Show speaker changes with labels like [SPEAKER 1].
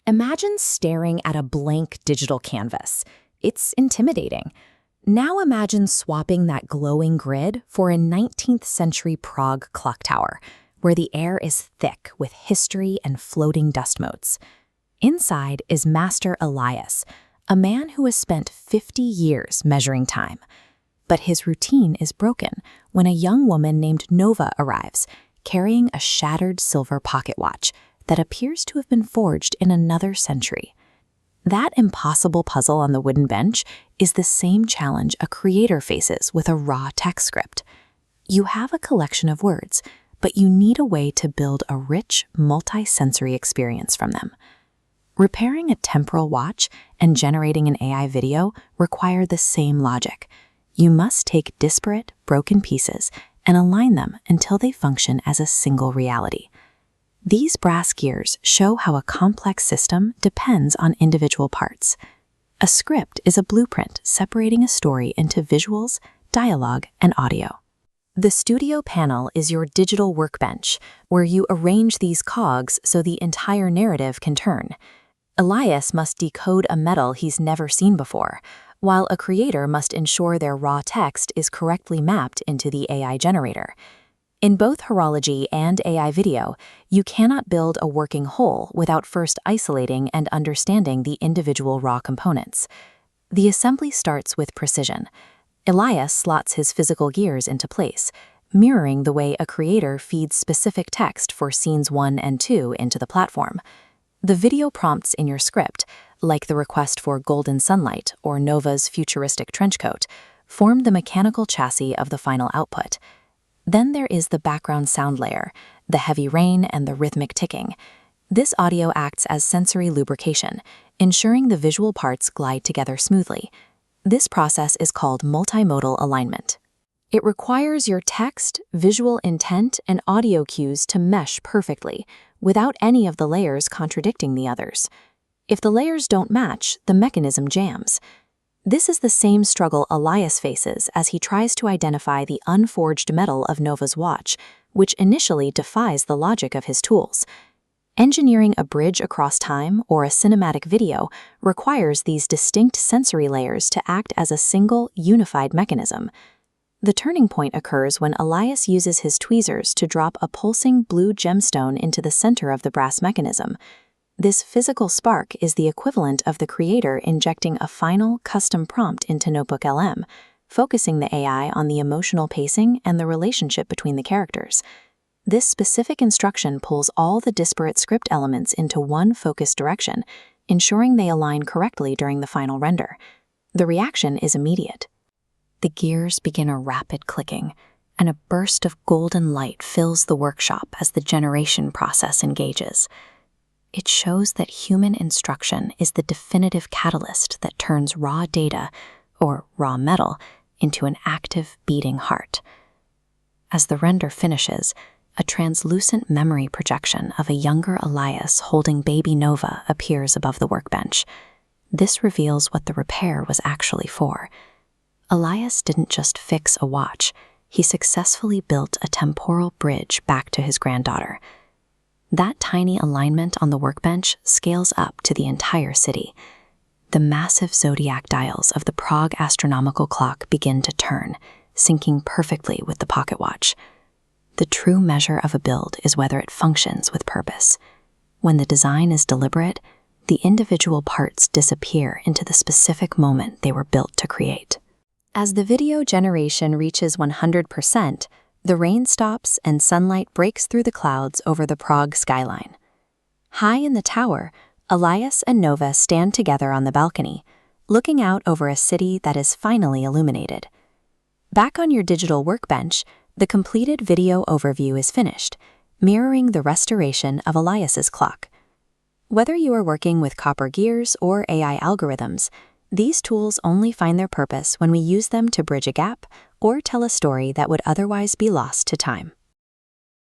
[SPEAKER 1] Imagine staring at a blank digital canvas. It's intimidating. Now imagine swapping that glowing grid for a 19th century Prague clock tower, where the air is thick with history and floating dust motes. Inside is Master Elias, a man who has spent 50 years measuring time. But his routine is broken when a young woman named Nova arrives, carrying a shattered silver pocket watch that appears to have been forged in another century. That impossible puzzle on the wooden bench is the same challenge a creator faces with a raw text script. You have a collection of words, but you need a way to build a rich, multi-sensory experience from them. Repairing a temporal watch and generating an AI video require the same logic. You must take disparate, broken pieces and align them until they function as a single reality. These brass gears show how a complex system depends on individual parts. A script is a blueprint separating a story into visuals, dialogue, and audio. The studio panel is your digital workbench, where you arrange these cogs so the entire narrative can turn. Elias must decode a metal he's never seen before, while a creator must ensure their raw text is correctly mapped into the AI generator. In both horology and AI video, you cannot build a working whole without first isolating and understanding the individual raw components. The assembly starts with precision. Elias slots his physical gears into place, mirroring the way a creator feeds specific text for scenes 1 and 2 into the platform. The video prompts in your script, like the request for golden sunlight or Nova's futuristic trenchcoat, form the mechanical chassis of the final output. Then there is the background sound layer, the heavy rain and the rhythmic ticking. This audio acts as sensory lubrication, ensuring the visual parts glide together smoothly. This process is called multimodal alignment. It requires your text, visual intent, and audio cues to mesh perfectly, without any of the layers contradicting the others. If the layers don't match, the mechanism jams. This is the same struggle Elias faces as he tries to identify the unforged metal of Nova's watch, which initially defies the logic of his tools. Engineering a bridge across time or a cinematic video requires these distinct sensory layers to act as a single, unified mechanism. The turning point occurs when Elias uses his tweezers to drop a pulsing blue gemstone into the center of the brass mechanism. This physical spark is the equivalent of the creator injecting a final, custom prompt into NotebookLM, focusing the AI on the emotional pacing and the relationship between the characters. This specific instruction pulls all the disparate script elements into one focused direction, ensuring they align correctly during the final render. The reaction is immediate. The gears begin a rapid clicking, and a burst of golden light fills the workshop as the generation process engages. It shows that human instruction is the definitive catalyst that turns raw data, or raw metal, into an active, beating heart. As the render finishes, a translucent memory projection of a younger Elias holding baby Nova appears above the workbench. This reveals what the repair was actually for. Elias didn't just fix a watch, he successfully built a temporal bridge back to his granddaughter. That tiny alignment on the workbench scales up to the entire city. The massive zodiac dials of the Prague astronomical clock begin to turn, syncing perfectly with the pocket watch. The true measure of a build is whether it functions with purpose. When the design is deliberate, the individual parts disappear into the specific moment they were built to create. As the video generation reaches 100%, the rain stops and sunlight breaks through the clouds over the Prague skyline. High in the tower, Elias and Nova stand together on the balcony, looking out over a city that is finally illuminated. Back on your digital workbench, the completed video overview is finished, mirroring the restoration of Elias's clock. Whether you are working with copper gears or AI algorithms, these tools only find their purpose when we use them to bridge a gap or tell a story that would otherwise be lost to time.